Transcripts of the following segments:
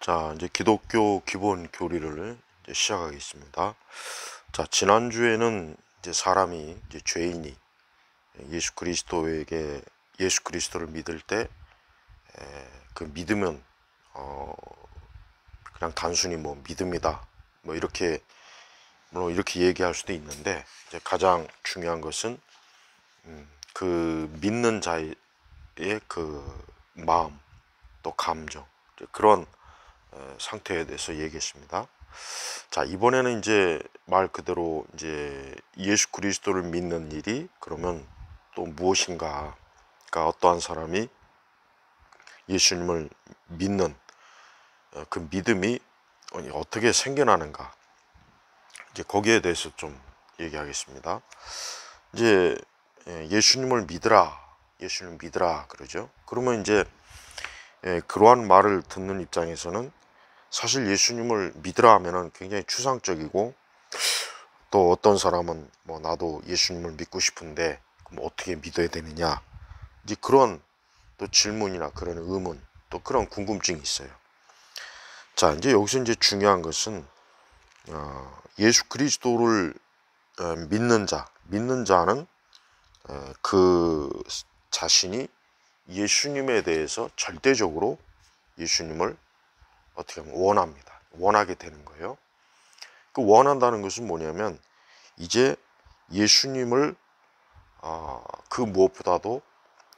자, 이제 기독교 기본 교리를 이제 시작하겠습니다. 자, 지난주에는 이제 사람이, 이제 죄인이 예수 그리스도를 믿을 때, 그 믿으면, 그냥 단순히 뭐 믿음이다. 뭐 이렇게, 물론 이렇게 얘기할 수도 있는데, 이제 가장 중요한 것은, 그 믿는 자의 그 마음, 또 감정, 그런 상태에 대해서 얘기했습니다. 자, 이번에는 이제 말 그대로 이제 예수 그리스도를 믿는 일이 그러면 또 무엇인가? 그러니까 어떠한 사람이 예수님을 믿는 그 믿음이 어떻게 생겨나는가? 이제 거기에 대해서 좀 얘기하겠습니다. 이제 예수님을 믿으라, 예수님을 믿으라 그러죠. 그러면 이제 그러한 말을 듣는 입장에서는 사실 예수님을 믿으라 하면은 굉장히 추상적이고, 또 어떤 사람은 뭐 나도 예수님을 믿고 싶은데 그럼 어떻게 믿어야 되느냐, 이제 그런 또 질문이나 그런 의문, 또 그런 궁금증이 있어요. 자, 이제 여기서 이제 중요한 것은 예수 그리스도를 믿는 자는 그 자신이 예수님에 대해서 절대적으로 예수님을 어떻게 하면 원하게 되는 거예요. 그 원한다는 것은 뭐냐면 이제 예수님을 그 무엇보다도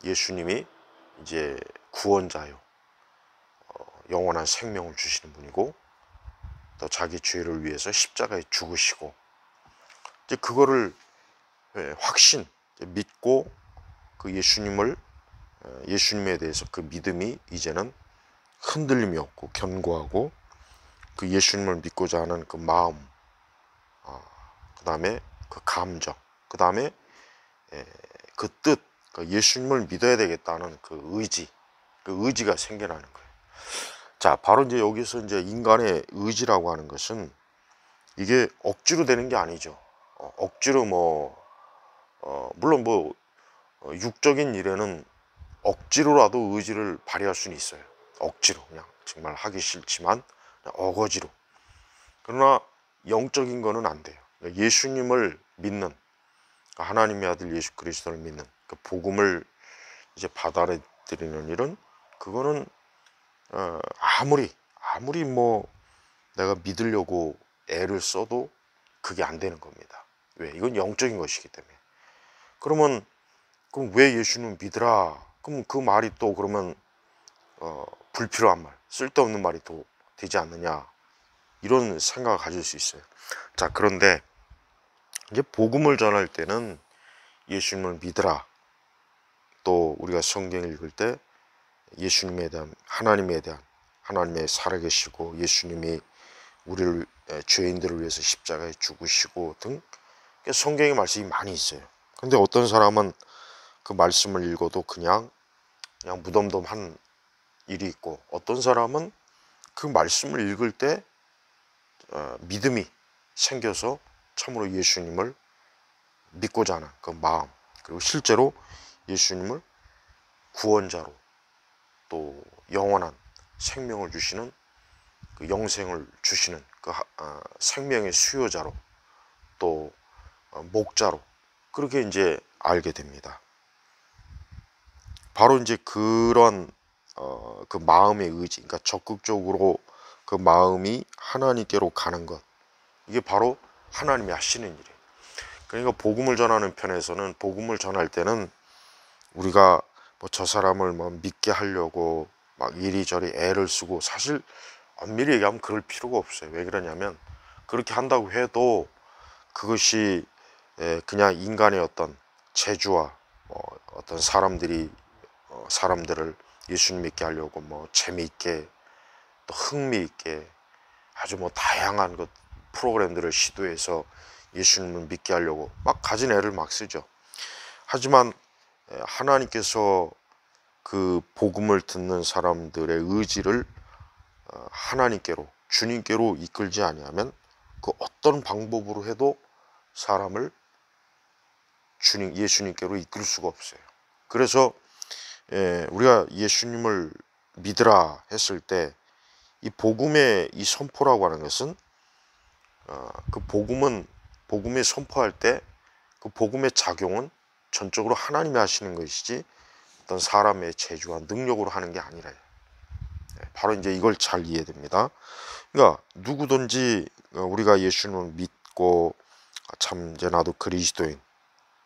예수님이 이제 구원자요, 영원한 생명을 주시는 분이고, 또 자기 죄를 위해서 십자가에 죽으시고, 이제 그거를 믿고 그 예수님에 대해서 그 믿음이 이제는 흔들림이 없고 견고하고, 그 예수님을 믿고자 하는 그 마음, 그 다음에 그 감정, 그 다음에 그 뜻, 그 예수님을 믿어야 되겠다는 그 의지가 생겨나는 거예요. 자, 바로 이제 여기서 이제 인간의 의지라고 하는 것은 이게 억지로 되는 게 아니죠. 억지로 물론 육적인 일에는 억지로라도 의지를 발휘할 수는 있어요. 억지로, 그냥 정말 하기 싫지만 그냥 어거지로. 그러나 영적인 거는 안 돼요. 예수님을 믿는, 하나님의 아들 예수 그리스도를 믿는 그 복음을 이제 받아들이는 일은, 그거는 아무리 뭐 내가 믿으려고 애를 써도 그게 안 되는 겁니다. 왜? 이건 영적인 것이기 때문에. 그러면 그럼 왜 예수님 믿으라? 그럼 그 말이 또 그러면 불필요한 말, 쓸데없는 말이 또 되지 않느냐, 이런 생각을 가질 수 있어요. 자, 그런데 이제 복음을 전할 때는 예수님을 믿으라, 또 우리가 성경을 읽을 때 예수님에 대한, 하나님의 살아계시고 예수님이 우리를, 죄인들을 위해서 십자가에 죽으시고 등 성경의 말씀이 많이 있어요. 근데 어떤 사람은 그 말씀을 읽어도 그냥 무덤덤한 일이 있고, 어떤 사람은 그 말씀을 읽을 때 믿음이 생겨서 참으로 예수님을 믿고자 하는 그 마음, 그리고 실제로 예수님을 구원자로, 또 영원한 생명을 주시는, 그 영생을 주시는 그 생명의 수요자로, 또 목자로, 그렇게 이제 알게 됩니다. 바로 이제 그런 그 마음의 의지, 그러니까 적극적으로 그 마음이 하나님께로 가는 것, 이게 바로 하나님이 하시는 일이에요. 그러니까 복음을 전하는 편에서는, 복음을 전할 때는 우리가 뭐 저 사람을 뭐 믿게 하려고 막 이리저리 애를 쓰고, 사실 엄밀히 얘기하면 그럴 필요가 없어요. 왜 그러냐면 그렇게 한다고 해도 그것이 그냥 인간의 어떤 재주와 어떤 사람들을 예수님 믿게 하려고 뭐 재미있게, 또 흥미있게 아주 뭐 다양한 것 프로그램들을 시도해서 예수님을 믿게 하려고 막 가진 애를 막 쓰죠. 하지만 하나님께서 그 복음을 듣는 사람들의 의지를 하나님께로, 주님께로 이끌지 아니하면 그 어떤 방법으로 해도 사람을 예수님께로 이끌 수가 없어요. 그래서 우리가 예수님을 믿으라 했을 때 이 복음의 이 선포라고 하는 것은 그 복음에 선포할 때 그 복음의 작용은 전적으로 하나님이 하시는 것이지 어떤 사람의 재주와 능력으로 하는 게 아니래요. 바로 이제 이걸 잘 이해됩니다. 그러니까 누구든지 우리가 예수님을 믿고 참 이제 나도 그리스도인,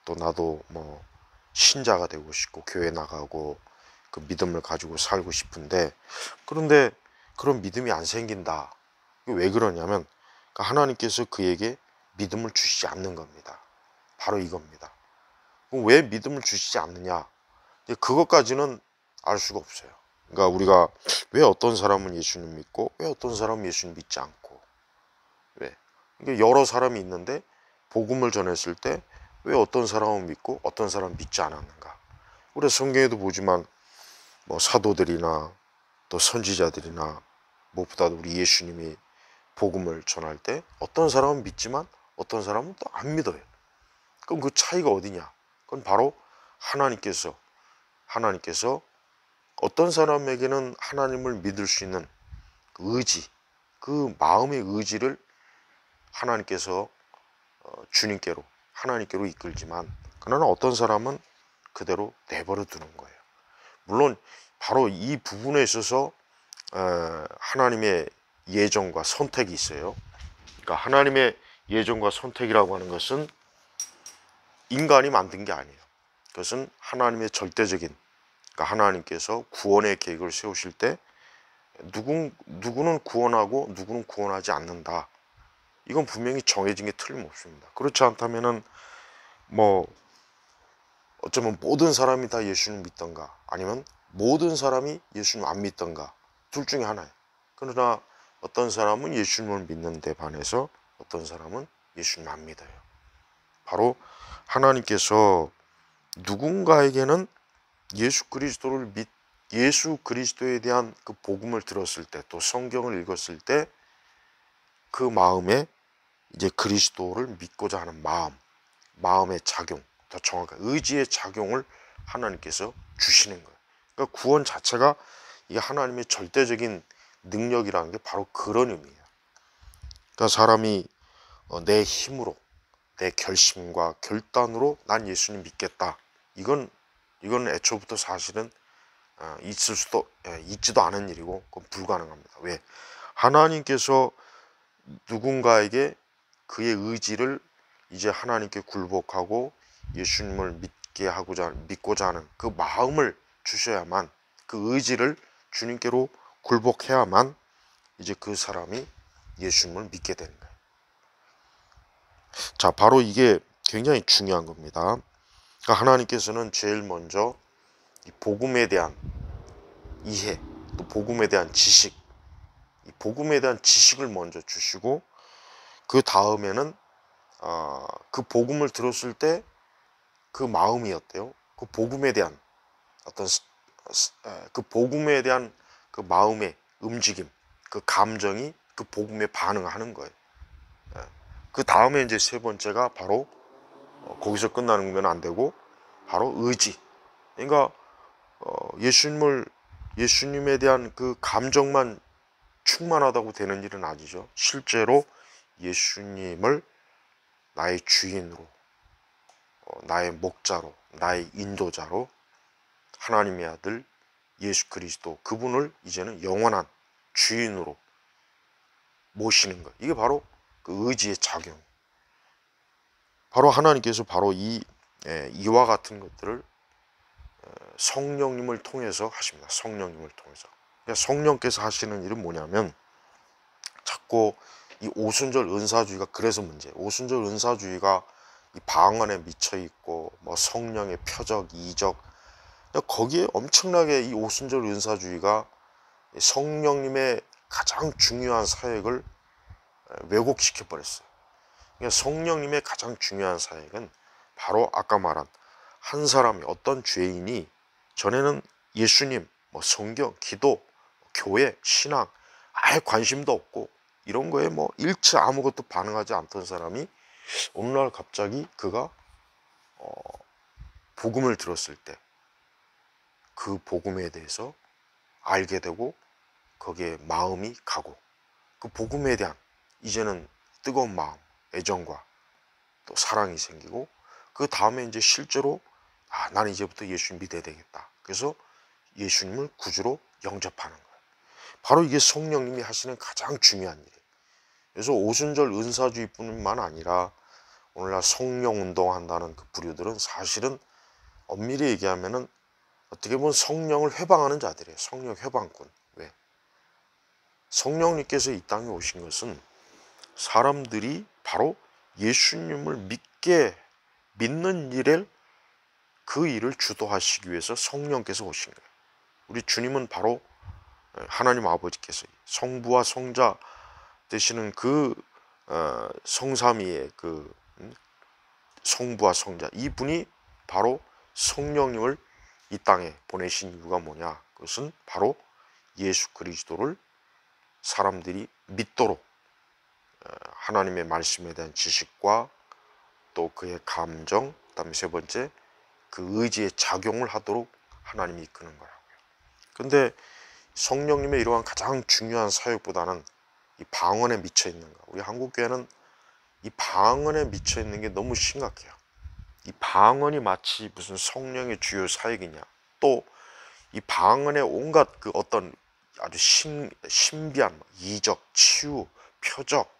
또 나도 뭐 신자가 되고 싶고 교회 나가고 그 믿음을 가지고 살고 싶은데, 그런데 그런 믿음이 안 생긴다. 왜 그러냐면 하나님께서 그에게 믿음을 주시지 않는 겁니다. 바로 이겁니다. 그럼 왜 믿음을 주시지 않느냐? 그것까지는 알 수가 없어요. 그러니까 우리가 왜 어떤 사람은 예수님 믿고 왜 어떤 사람은 예수님 믿지 않고, 왜? 그러니까 여러 사람이 있는데 복음을 전했을 때 왜 어떤 사람은 믿고 어떤 사람은 믿지 않았는가? 우리 성경에도 보지만 뭐 사도들이나 또 선지자들이나 무엇보다도 우리 예수님이 복음을 전할 때 어떤 사람은 믿지만 어떤 사람은 또 안 믿어요. 그럼 그 차이가 어디냐? 그건 바로 하나님께서 어떤 사람에게는 하나님을 믿을 수 있는 그 의지, 그 마음의 의지를 하나님께서 주님께로, 하나님께로 이끌지만, 그러나 어떤 사람은 그대로 내버려 두는 거예요. 물론 바로 이 부분에 있어서 하나님의 예정과 선택이 있어요. 그러니까 하나님의 예정과 선택이라고 하는 것은 인간이 만든 게 아니에요. 그것은 하나님의 절대적인, 그러니까 하나님께서 구원의 계획을 세우실 때 누구는 구원하고 누구는 구원하지 않는다. 이건 분명히 정해진 게 틀림없습니다. 그렇지 않다면은 뭐 어쩌면 모든 사람이 다 예수님 믿던가, 아니면 모든 사람이 예수님 안 믿던가, 둘 중에 하나예요. 그러나 어떤 사람은 예수님을 믿는데 반해서 어떤 사람은 예수님 안 믿어요. 바로 하나님께서 누군가에게는 예수 그리스도에 대한 그 복음을 들었을 때, 또 성경을 읽었을 때 그 마음에 이제 그리스도를 믿고자 하는 마음의 작용, 더 정확한 의지의 작용을 하나님께서 주시는 거예요. 그러니까 구원 자체가 이게 하나님의 절대적인 능력이라는 게 바로 그런 의미예요. 그러니까 사람이 내 힘으로, 내 결심과 결단으로 난 예수님 믿겠다. 이건 애초부터 사실은 있지도 않은 일이고 그건 불가능합니다. 왜? 하나님께서 누군가에게 그의 의지를 이제 하나님께 굴복하고 예수님을 믿고자 하는 그 마음을 주셔야만, 그 의지를 주님께로 굴복해야만 이제 그 사람이 예수님을 믿게 되는 거예요. 자, 바로 이게 굉장히 중요한 겁니다. 그러니까 하나님께서는 제일 먼저 이 복음에 대한 이해, 또 복음에 대한 지식, 이 복음에 대한 지식을 먼저 주시고, 그 다음에는 그 복음을 들었을 때 그 마음이 어때요? 그 복음에 대한 어떤 그 복음에 대한 그 마음의 움직임, 그 감정이 그 복음에 반응하는 거예요. 그 다음에 이제 세 번째가 바로 거기서 끝나는 건 안 되고 바로 의지. 그러니까 예수님에 대한 그 감정만 충만하다고 되는 일은 아니죠. 실제로 예수님을 나의 주인으로, 나의 목자로, 나의 인도자로, 하나님의 아들 예수 그리스도, 그분을 이제는 영원한 주인으로 모시는 것. 이게 바로 그 의지의 작용. 바로 하나님께서 바로 이와 같은 것들을 성령님을 통해서 하십니다. 성령님을 통해서. 그러니까 성령께서 하시는 일은 뭐냐면, 자꾸 이 오순절 은사주의가 그래서 문제예요. 오순절 은사주의가 이 방언에 미쳐 있고 뭐 성령의 표적, 이적, 거기에 엄청나게 이 오순절 은사주의가 성령님의 가장 중요한 사역을 왜곡시켜 버렸어요. 그러니까 성령님의 가장 중요한 사역은 바로 아까 말한 한 사람이, 어떤 죄인이 전에는 예수님, 뭐 성경, 기도, 교회, 신앙 아예 관심도 없고 이런 거에 뭐 일체 아무것도 반응하지 않던 사람이 어느 날 갑자기 그가 복음을 들었을 때 그 복음에 대해서 알게 되고 거기에 마음이 가고 그 복음에 대한 이제는 뜨거운 마음, 애정과 또 사랑이 생기고 그 다음에 이제 실제로 나는 이제부터 예수 믿어야 되겠다. 그래서 예수님을 구주로 영접하는 거예요. 바로 이게 성령님이 하시는 가장 중요한 일이에요. 그래서 오순절 은사주의뿐만 아니라 오늘날 성령 운동한다는 그 부류들은 사실은 엄밀히 얘기하면은 어떻게 보면 성령을 회방하는 자들이에요. 성령 회방꾼. 왜? 성령님께서 이 땅에 오신 것은 사람들이 바로 예수님을 믿는 일에 그 일을 주도하시기 위해서 성령께서 오신 거예요. 우리 주님은 바로 하나님 아버지께서 성부와 성자 되시는 그 성삼위의 그 성부와 성자 이분이 바로 성령님을 이 땅에 보내신 이유가 뭐냐? 그것은 바로 예수 그리스도를 사람들이 믿도록 하나님의 말씀에 대한 지식과 또 그의 감정, 그다음에 세 번째 그 의지의 작용을 하도록 하나님이 이끄는 거라고요. 근데 성령님의 이러한 가장 중요한 사역보다는 이 방언에 미쳐 있는 거. 우리 한국교회는 이 방언에 미쳐 있는 게 너무 심각해요. 이 방언이 마치 무슨 성령의 주요 사역이냐. 또 이 방언에 온갖 그 어떤 아주 신비한 이적, 치유, 표적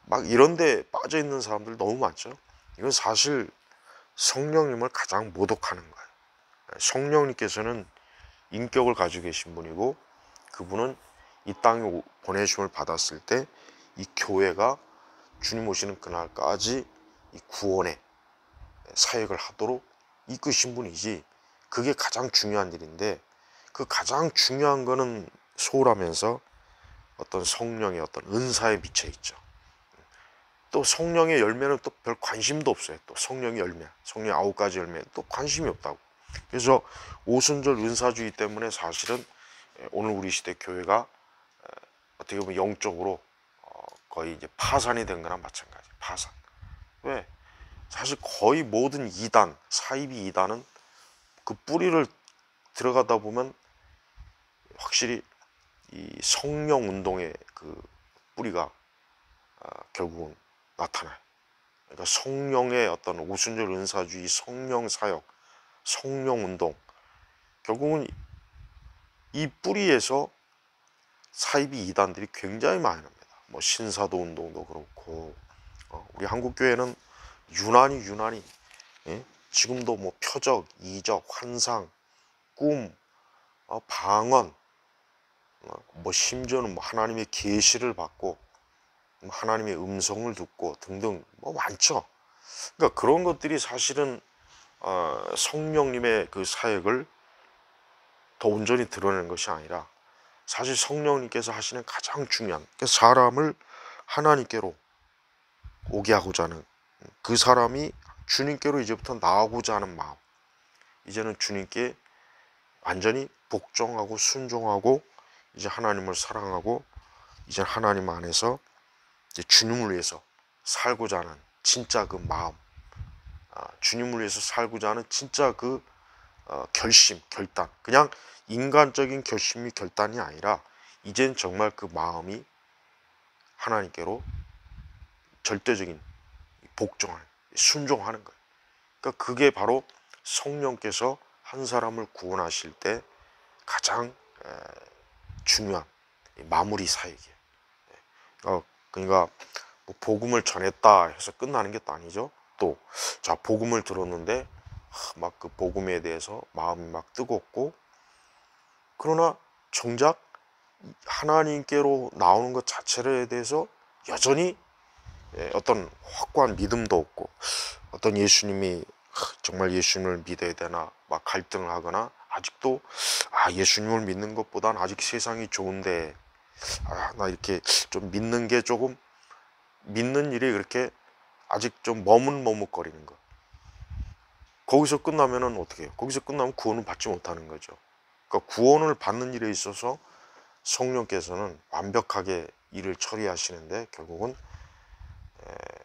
막 이런 데 빠져 있는 사람들 너무 많죠. 이건 사실 성령님을 가장 모독하는 거예요. 성령님께서는 인격을 가지고 계신 분이고 그분은 이 땅에 보내심을 받았을 때 이 교회가 주님 오시는 그날까지 이 구원의 사역을 하도록 이끄신 분이지 그게 가장 중요한 일인데 그 가장 중요한 거는 소홀하면서 어떤 성령의 어떤 은사에 미쳐 있죠. 또 성령의 열매는 또 별 관심도 없어요. 또 성령의 열매, 성령 9가지 열매 또 관심이 없다고. 그래서 오순절 은사주의 때문에 사실은 오늘 우리 시대 교회가 어떻게 보면 영적으로 거의 이제 파산이 된 거나 마찬가지. 파산. 왜? 사실 거의 모든 이단, 사이비 이단은 그 뿌리를 들어가다 보면 확실히 이 성령 운동의 그 뿌리가 결국은 나타나요. 그러니까 성령의 어떤 오순절 은사주의, 성령 사역, 성령 운동 결국은 이 뿌리에서 사이비 이단들이 굉장히 많이 납니다. 뭐 신사도 운동도 그렇고 우리 한국 교회는 유난히 예? 지금도 뭐 표적, 이적, 환상, 꿈, 방언, 뭐 심지어는 뭐 하나님의 계시를 받고 하나님의 음성을 듣고 등등 뭐 많죠. 그러니까 그런 것들이 사실은 성령님의 그 사역을 더 온전히 드러내는 것이 아니라 사실 성령님께서 하시는 가장 중요한 사람을 하나님께로 오게 하고자 하는 그 사람이 주님께로 이제부터 나아가고자 하는 마음, 이제는 주님께 완전히 복종하고 순종하고 이제 하나님을 사랑하고 이제 하나님 안에서 이제 주님을 위해서 살고자 하는 진짜 그 마음, 주님을 위해서 살고자 하는 진짜 그 결심, 결단, 그냥 인간적인 결심이 결단이 아니라 이젠 정말 그 마음이 하나님께로 절대적인 복종하는, 순종하는 거예요. 그러니까 그게 바로 성령께서 한 사람을 구원하실 때 가장 중요한 마무리 사역이에요. 그러니까 뭐 복음을 전했다 해서 끝나는 게 또 아니죠. 또 자 복음을 들었는데 막 그 복음에 대해서 마음이 막 뜨겁고 그러나 정작 하나님께로 나오는 것 자체에 대해서 여전히 어떤 확고한 믿음도 없고 어떤 예수님이 정말 예수님을 믿어야 되나 막 갈등을 하거나 아직도 예수님을 믿는 것보단 아직 세상이 좋은데 나 이렇게 좀 믿는 게 조금 믿는 일이 그렇게 아직 좀 머뭇머뭇거리는 거. 거기서 끝나면은 어떻게 해요? 거기서 끝나면 구원을 받지 못하는 거죠. 그러니까 구원을 받는 일에 있어서 성령께서는 완벽하게 일을 처리하시는데 결국은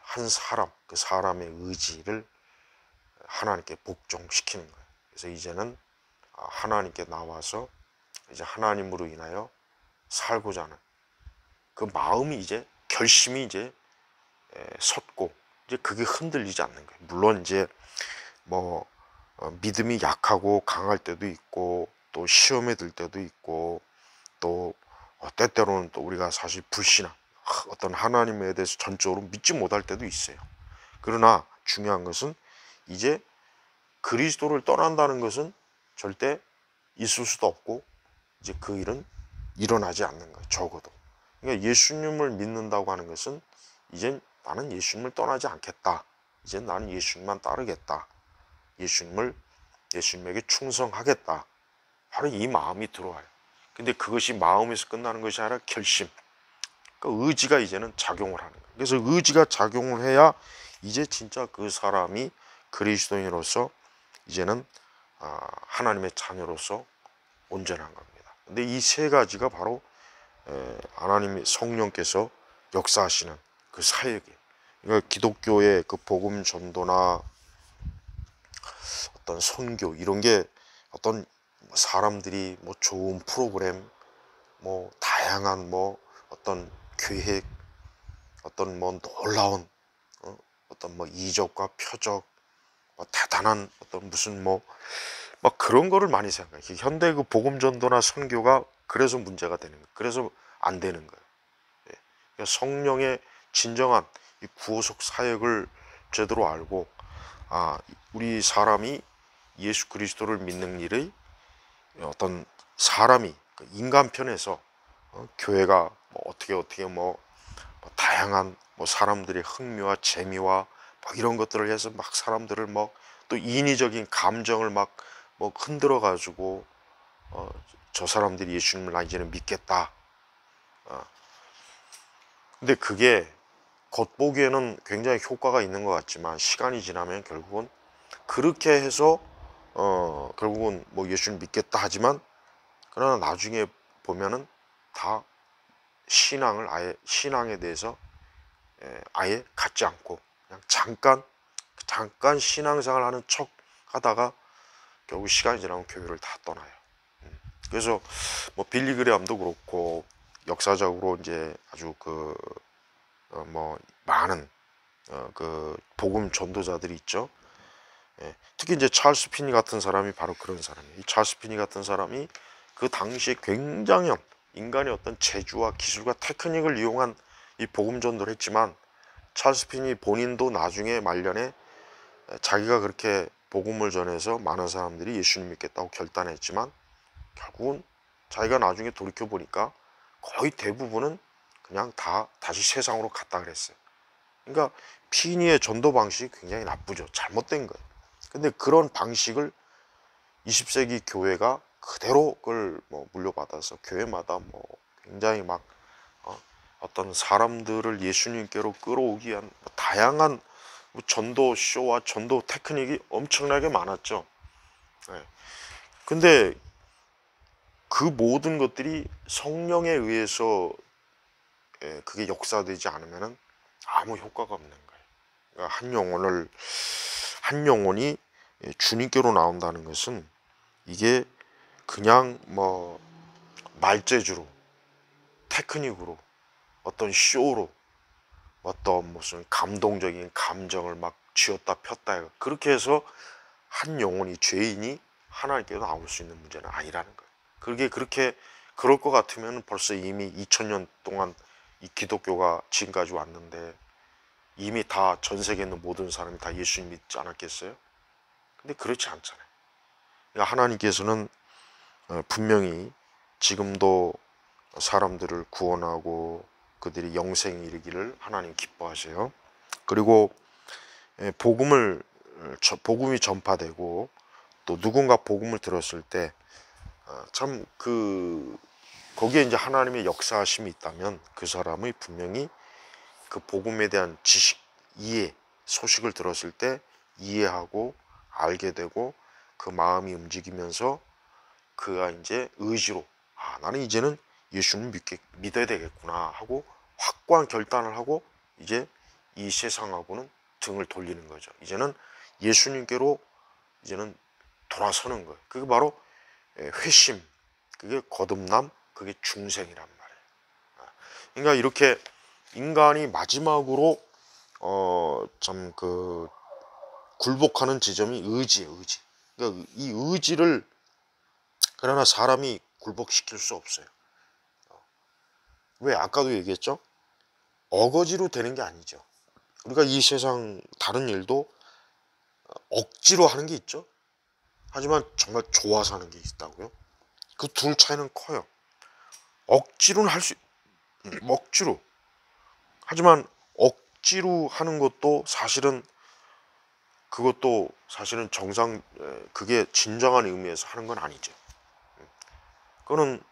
한 사람, 그 사람의 의지를 하나님께 복종시키는 거예요. 그래서 이제는 하나님께 나와서 이제 하나님으로 인하여 살고자 하는 그 마음이 이제 결심이 이제 섰고 이제 그게 흔들리지 않는 거예요. 물론 이제 뭐 믿음이 약하고 강할 때도 있고 또 시험에 들 때도 있고 또 때때로는 또 우리가 사실 불신앙 어떤 하나님에 대해서 전적으로 믿지 못할 때도 있어요. 그러나 중요한 것은 이제 그리스도를 떠난다는 것은 절대 있을 수도 없고 이제 그 일은 일어나지 않는 거예요. 적어도. 그러니까 예수님을 믿는다고 하는 것은 이젠 나는 예수님을 떠나지 않겠다. 이제 나는 예수님만 따르겠다. 예수님에게 충성하겠다. 바로 이 마음이 들어와요. 근데 그것이 마음에서 끝나는 것이 아니라 결심. 그러니까 의지가 이제는 작용을 하는 거예요. 그래서 의지가 작용을 해야 이제 진짜 그 사람이 그리스도인으로서 이제는 하나님의 자녀로서 온전한 겁니다. 근데 이 세 가지가 바로 하나님의 성령께서 역사하시는 그 사역이에요. 그러니까 기독교의 그 복음 전도나 어떤 선교 이런 게 어떤 사람들이 뭐 좋은 프로그램 뭐 다양한 뭐 어떤 계획 어떤 뭐 놀라운 어떤 뭐 이적과 표적 뭐 대단한 어떤 무슨 뭐 막 그런 거를 많이 생각해요. 현대 그 복음 전도나 선교가 그래서 문제가 되는 거예요. 그래서 안 되는 거예요. 그러니까 성령의 진정한 이 구속 사역을 제대로 알고 우리 사람이 예수 그리스도를 믿는 일의 어떤 사람이 인간 편에서 교회가 뭐 어떻게 뭐 다양한 뭐 사람들의 흥미와 재미와 막 이런 것들을 해서 막 사람들을 뭐 또 인위적인 감정을 막 뭐 흔들어 가지고 저 사람들이 예수님을 나 이제는 믿겠다. 근데 그게 겉보기에는 굉장히 효과가 있는 것 같지만 시간이 지나면 결국은 그렇게 해서 결국은 뭐 예수님 믿겠다 하지만 그러나 나중에 보면은 다 신앙에 대해서 아예 갖지 않고 그냥 잠깐 신앙생활 하는 척 하다가 결국 시간이 지나면 교회를 다 떠나요. 그래서 뭐 빌리그레암도 그렇고 역사적으로 이제 아주 뭐 많은 그 복음 전도자들이 있죠. 특히 이제 찰스 피니 같은 사람이 바로 그런 사람이에요. 이 찰스 피니 같은 사람이 그 당시에 굉장한 인간의 어떤 재주와 기술과 테크닉을 이용한 이 복음 전도를 했지만 찰스 피니 본인도 나중에 말년에 자기가 그렇게 복음을 전해서 많은 사람들이 예수님 믿겠다고 결단했지만 결국은 자기가 나중에 돌이켜 보니까 거의 대부분은 그냥 다 다시 세상으로 갔다 그랬어요. 그러니까 피니의 전도 방식이 굉장히 나쁘죠. 잘못된 거예요. 근데 그런 방식을 20세기 교회가 그대로 그걸 뭐 물려받아서 교회마다 뭐 굉장히 막 어떤 사람들을 예수님께로 끌어오기 위한 다양한 전도 쇼와 전도 테크닉이 엄청나게 많았죠. 네. 근데 그 모든 것들이 성령에 의해서 그게 역사되지 않으면 아무 효과가 없는 거예요. 그러니까 한 영혼이 주님께로 나온다는 것은 이게 그냥 뭐 말재주로 테크닉으로 어떤 쇼로 어떤 무슨 감동적인 감정을 막 쥐었다 폈다 그렇게 해서 한 영혼이 죄인이 하나님께로 나올 수 있는 문제는 아니라는 거예요. 그게 그렇게 그럴 것 같으면 벌써 이미 2000년 동안 이 기독교가 지금까지 왔는데 이미 다 전 세계에 있는 모든 사람이 다 예수님 믿지 않았겠어요? 근데 그렇지 않잖아요. 그러니까 하나님께서는 분명히 지금도 사람들을 구원하고 그들이 영생에 이르기를 하나님 기뻐하세요. 그리고 복음이 전파되고 또 누군가 복음을 들었을 때 참 거기에 이제 하나님의 역사하심이 있다면 그 사람의 분명히 그 복음에 대한 지식, 이해, 소식을 들었을 때 이해하고 알게 되고 그 마음이 움직이면서 그가 이제 의지로 나는 이제는 예수님 믿어야 되겠구나 하고 확고한 결단을 하고 이제 이 세상하고는 등을 돌리는 거죠. 이제는 예수님께로 이제는 돌아서는 거예요. 그게 바로 회심, 그게 거듭남, 그게 중생이란 말이에요. 그러니까 이렇게 인간이 마지막으로 참 그 굴복하는 지점이 의지예요, 의지. 그러니까 이 의지를 그러나 사람이 굴복시킬 수 없어요. 왜? 아까도 얘기했죠? 어거지로 되는 게 아니죠. 우리가 이 세상 다른 일도 억지로 하는 게 있죠. 하지만 정말 좋아서 하는 게 있다고요. 그 둘 차이는 커요. 억지로는 할 수, 억지로. 하지만 억지로 하는 것도 사실은 그것도 사실은 그게 진정한 의미에서 하는 건 아니죠. 그거는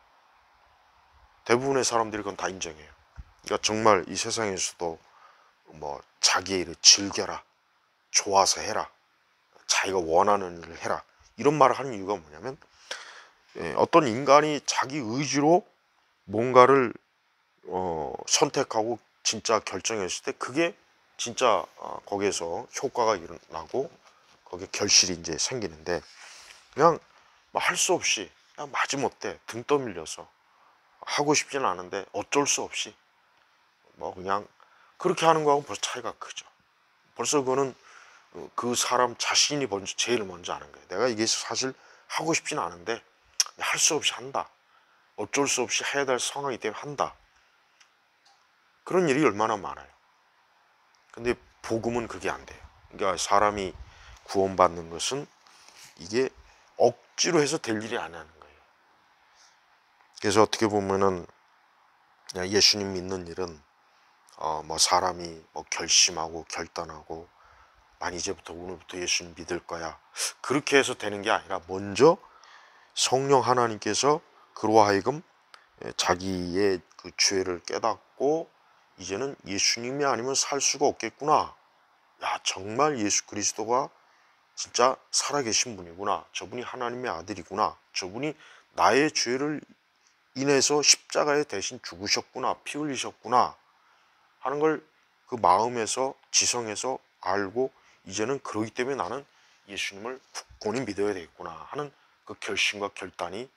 대부분의 사람들이 그건 다 인정해요. 그러니까 정말 이 세상에서도 뭐 자기의 일을 즐겨라, 좋아서 해라, 자기가 원하는 일을 해라, 이런 말을 하는 이유가 뭐냐면 어떤 인간이 자기 의지로 뭔가를 선택하고 진짜 결정했을 때 그게 진짜 거기에서 효과가 일어나고 거기에 결실이 이제 생기는데, 그냥 뭐 할 수 없이 그냥 마지못해 등 떠밀려서 하고 싶지는 않은데 어쩔 수 없이 뭐 그냥 그렇게 하는 거하고 벌써 차이가 크죠. 벌써 그거는 그 사람 자신이 제일 먼저 아는 거예요. 내가 이게 사실 하고 싶지는 않은데 할 수 없이 한다, 어쩔 수 없이 해야 될 상황이기 때문에 한다. 그런 일이 얼마나 많아요. 근데 복음은 그게 안 돼요. 그러니까 사람이 구원받는 것은 이게 억지로 해서 될 일이 아니라는 거예요. 그래서 어떻게 보면은 예수님 믿는 일은 뭐 사람이 뭐 결심하고 결단하고 난 이제부터 오늘부터 예수님 믿을 거야, 그렇게 해서 되는 게 아니라 먼저 성령 하나님께서 그로 하여금 자기의 그 죄를 깨닫고 이제는 예수님이 아니면 살 수가 없겠구나, 야 정말 예수 그리스도가 진짜 살아계신 분이구나, 저분이 하나님의 아들이구나, 저분이 나의 죄를 인해서 십자가에 대신 죽으셨구나, 피 흘리셨구나 하는 걸 그 마음에서 지성에서 알고 이제는 그러기 때문에 나는 예수님을 굳건히 믿어야 되겠구나 하는 그 결심과 결단이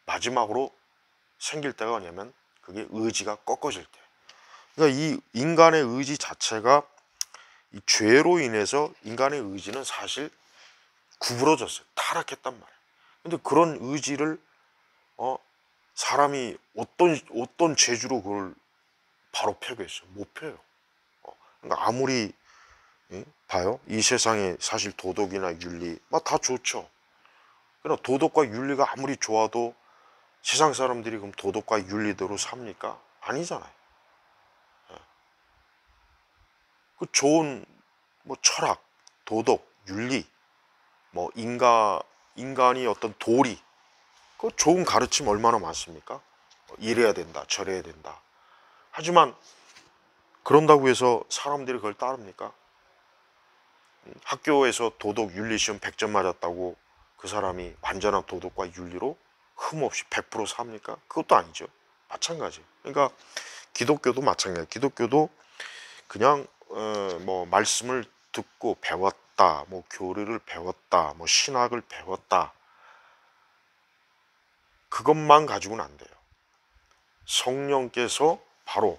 마지막으로 생길 때가 뭐냐면 그게 의지가 꺾어질 때. 그러니까 이 인간의 의지 자체가 이 죄로 인해서 인간의 의지는 사실 구부러졌어요. 타락했단 말이에요. 근데 그런 의지를 사람이 어떤 재주로 그걸 바로 펴겠어요? 못 펴요. 그러니까 아무리 봐요. 이 세상에 사실 도덕이나 윤리 막 다 좋죠. 그러나 도덕과 윤리가 아무리 좋아도 세상 사람들이 그럼 도덕과 윤리대로 삽니까? 아니잖아요. 그 좋은 뭐 철학, 도덕, 윤리, 뭐 인간이 어떤 도리, 그 좋은 가르침 얼마나 많습니까? 이래야 된다, 저래야 된다. 하지만 그런다고 해서 사람들이 그걸 따릅니까? 학교에서 도덕 윤리 시험 100점 맞았다고 그 사람이 완전한 도덕과 윤리로 흠없이 100% 삽니까? 그것도 아니죠. 마찬가지. 그러니까 기독교도 마찬가지. 기독교도 그냥 뭐 말씀을 듣고 배웠다, 뭐 교리를 배웠다, 뭐 신학을 배웠다, 그것만 가지고는 안 돼요. 성령께서 바로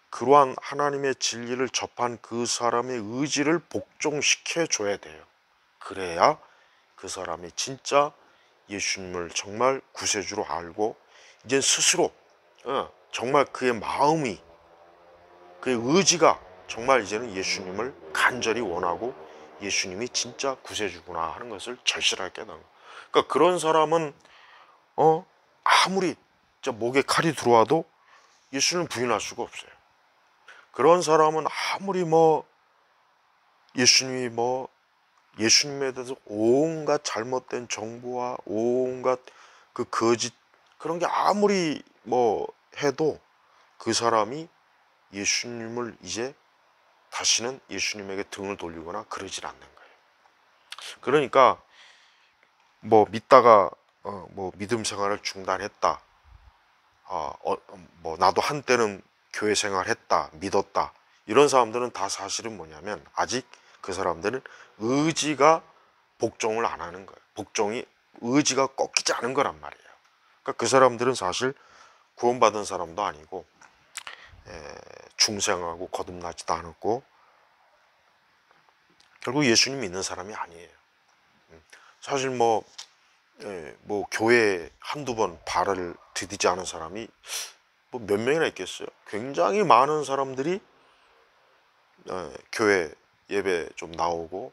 그러한 하나님의 진리를 접한 그 사람의 의지를 복종시켜 줘야 돼요. 그래야 그 사람이 진짜 예수님을 정말 구세주로 알고 이제 스스로 정말 그의 마음이, 그의 의지가 정말 이제는 예수님을 간절히 원하고 예수님이 진짜 구세주구나 하는 것을 절실하게 깨닫는 거예요. 그러니까 그런 사람은 아무리 진짜 목에 칼이 들어와도 예수님을 부인할 수가 없어요. 그런 사람은 아무리 예수님에 대해서 온갖 잘못된 정보와 온갖 그 거짓 그런 게 아무리 해도 그 사람이 예수님을 이제 다시는 예수님에게 등을 돌리거나 그러질 않는 거예요. 그러니까 믿다가 믿음 생활을 중단했다, 나도 한때는 교회 생활했다, 믿었다, 이런 사람들은 다 사실은 뭐냐면 아직 그 사람들은 의지가 복종을 안 하는 거예요. 의지가 꺾이지 않은 거란 말이에요. 그러니까 그 사람들은 사실 구원받은 사람도 아니고 중생하고 거듭나지도 않았고 결국 예수님 믿는 사람이 아니에요. 사실 뭐 교회에 한두 번 발을 디디지 않은 사람이 뭐 몇 명이나 있겠어요. 굉장히 많은 사람들이 교회 예배 좀 나오고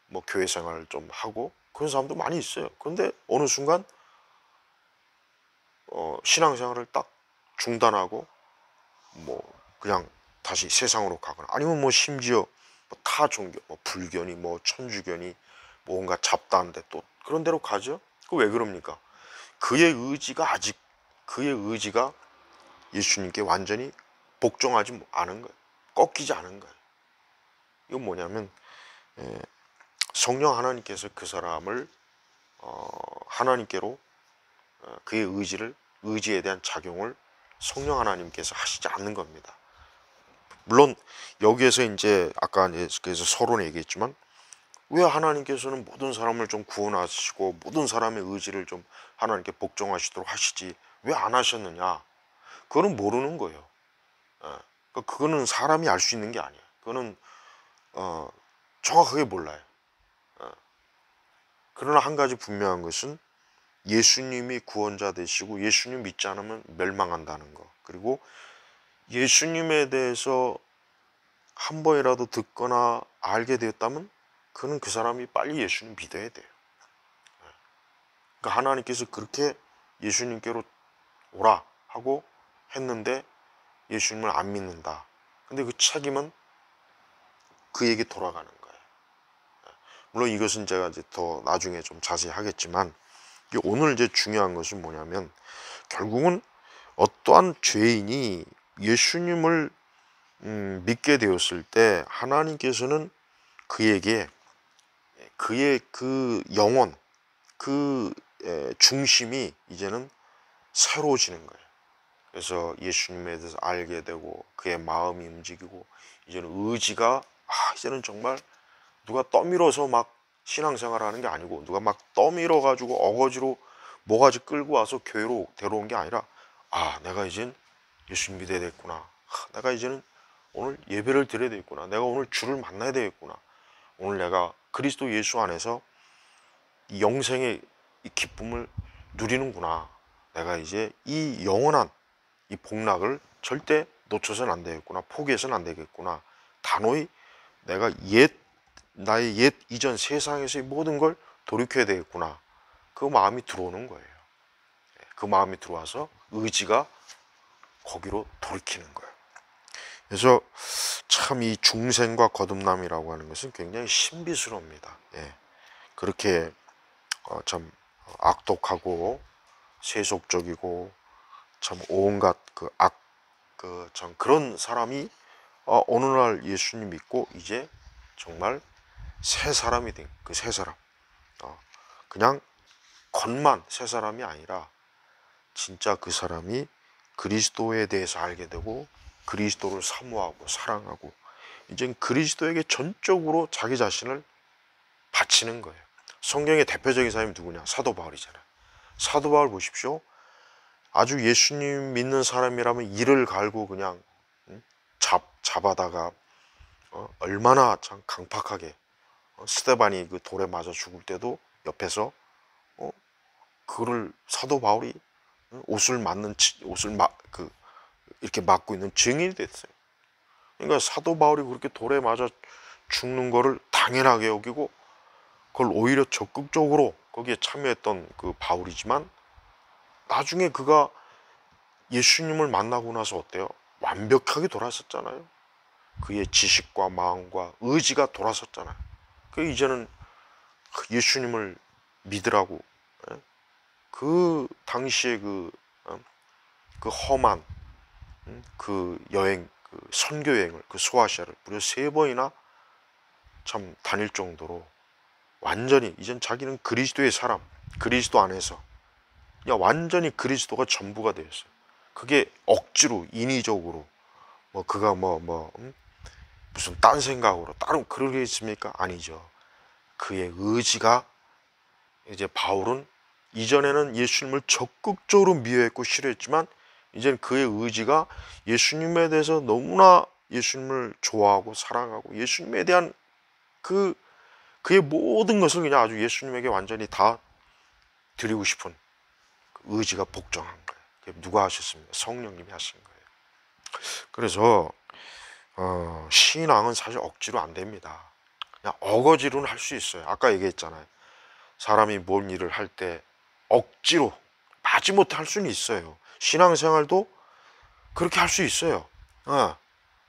뭐 교회 생활 좀 하고 그런 사람도 많이 있어요. 그런데 어느 순간 신앙생활을 딱 중단하고 뭐 그냥 다시 세상으로 가거나 아니면 뭐 심지어 타 종교, 뭐 불교니 뭐 천주교니 뭐 뭔가 잡다한데 또 그런 데로 가죠. 그 왜 그럽니까? 그의 의지가 예수님께 완전히 복종하지 않은 거예요. 꺾이지 않은 거예요. 이건 뭐냐면 성령 하나님께서 그 사람을 하나님께로 그의 의지에 대한 작용을 성령 하나님께서 하시지 않는 겁니다. 물론 여기에서 이제 아까 그래서 서론에 얘기했지만 왜 하나님께서는 모든 사람을 좀 구원하시고 모든 사람의 의지를 좀 하나님께 복종하시도록 하시지 왜 안 하셨느냐? 그거는 모르는 거예요. 그거는 사람이 알 수 있는 게 아니에요. 그거는 정확하게 몰라요. 그러나 한 가지 분명한 것은 예수님이 구원자 되시고 예수님 믿지 않으면 멸망한다는 거. 그리고 예수님에 대해서 한 번이라도 듣거나 알게 되었다면 그는 그 사람이 빨리 예수님 믿어야 돼요. 그러니까 하나님께서 그렇게 예수님께로 오라 하고 했는데 예수님을 안 믿는다. 근데 그 책임은 그에게 돌아가는 거예요. 물론 이것은 제가 이제 더 나중에 좀 자세히 하겠지만 오늘 이제 중요한 것은 뭐냐면 결국은 어떠한 죄인이 예수님을 믿게 되었을 때 하나님께서는 그에게 그의 그 영혼, 그 중심이 이제는 새로워지는 거예요. 그래서 예수님에 대해서 알게 되고 그의 마음이 움직이고 이제는 의지가 이제는 정말 누가 떠밀어서 막 신앙생활을 하는 게 아니고 누가 막 떠밀어 가지고 어거지로 모가지 끌고 와서 교회로 데려온 게 아니라 내가 이젠 예수님 믿어야 되겠구나. 내가 이제는 오늘 예배를 드려야 되겠구나. 내가 오늘 주를 만나야 되겠구나. 오늘 내가 그리스도 예수 안에서 이 영생의 이 기쁨을 누리는구나. 내가 이제 이 영원한 이 복락을 절대 놓쳐서는 안 되겠구나. 포기해서는 안 되겠구나. 단호히 내가 나의 옛 이전 세상에서의 모든 걸 돌이켜야 되겠구나. 그 마음이 들어오는 거예요. 그 마음이 들어와서 의지가 거기로 돌이키는 거예요. 그래서 참 이 중생과 거듭남이라고 하는 것은 굉장히 신비스럽습니다. 그렇게 참 악독하고 세속적이고 참 온갖 참 그런 사람이 어느 날 예수님 믿고 이제 정말 새 사람이 된 그 새 사람. 그냥 겉만 새 사람이 아니라 진짜 그 사람이 그리스도에 대해서 알게 되고 그리스도를 사모하고 사랑하고 이제 그리스도에게 전적으로 자기 자신을 바치는 거예요. 성경의 대표적인 사람이 누구냐? 사도 바울이잖아요. 사도 바울 보십시오. 아주 예수님 믿는 사람이라면 이를 갈고 그냥 잡아다가 얼마나 참 강팍하게 스데반이 그 돌에 맞아 죽을 때도 옆에서 그를 사도 바울이 이렇게 맞고 있는 증인이 됐어요. 그러니까 사도 바울이 그렇게 돌에 맞아 죽는 거를 당연하게 여기고 그걸 오히려 적극적으로 거기에 참여했던 그 바울이지만 나중에 그가 예수님을 만나고 나서 어때요? 완벽하게 돌아섰잖아요. 그의 지식과 마음과 의지가 돌아섰잖아요. 그 이제는 예수님을 믿으라고 그 당시에 그 험한 그 여행, 그 선교 여행을 그 소아시아를 무려 3번이나 참 다닐 정도로 완전히 이젠 자기는 그리스도의 사람, 그리스도 안에서 그냥 완전히 그리스도가 전부가 되었어요. 그게 억지로 인위적으로 그가 무슨 딴 생각으로 다른 그러겠습니까? 아니죠. 그의 의지가 이제 바울은 이전에는 예수님을 적극적으로 미워했고 싫어했지만 이제는 그의 의지가 예수님에 대해서 너무나 예수님을 좋아하고 사랑하고 예수님에 대한 그의 모든 것을 그냥 아주 예수님에게 완전히 다 드리고 싶은 그 의지가 복종한 거예요. 그게 누가 하셨습니까? 성령님이 하신 거예요. 그래서 신앙은 사실 억지로 안 됩니다. 그냥 어거지로는 할 수 있어요. 아까 얘기했잖아요. 사람이 뭔 일을 할 때 억지로 마지못해 할 수는 있어요. 신앙생활도 그렇게 할 수 있어요.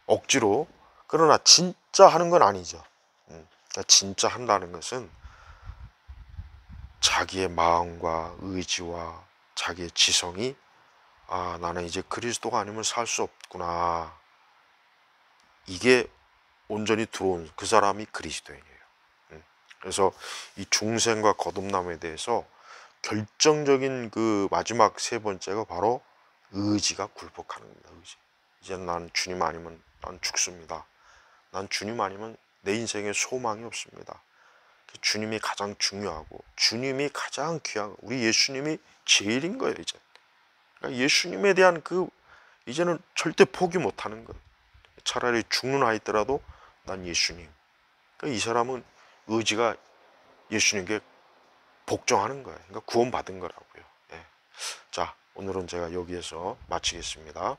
억지로. 그러나 진짜 하는 건 아니죠. 그러니까 진짜 한다는 것은 자기의 마음과 의지와 자기의 지성이 나는 이제 그리스도가 아니면 살 수 없구나. 이게 온전히 들어온 그 사람이 그리스도인이에요. 그래서 이 중생과 거듭남에 대해서 결정적인 그 마지막 세 번째가 바로 의지가 굴복하는 겁니다. 의지. 이제 난 주님 아니면 난 죽습니다. 난 주님 아니면 내 인생에 소망이 없습니다. 주님이 가장 중요하고 주님이 가장 귀한 우리 예수님이 제일인 거예요. 이제 그러니까 예수님에 대한 이제는 절대 포기 못하는 거예요. 차라리 죽는 아이더라도 난 예수님. 그러니까 이 사람은 의지가 예수님께 복종하는 거예요. 그러니까 구원받은 거라고요. 자, 오늘은 제가 여기에서 마치겠습니다.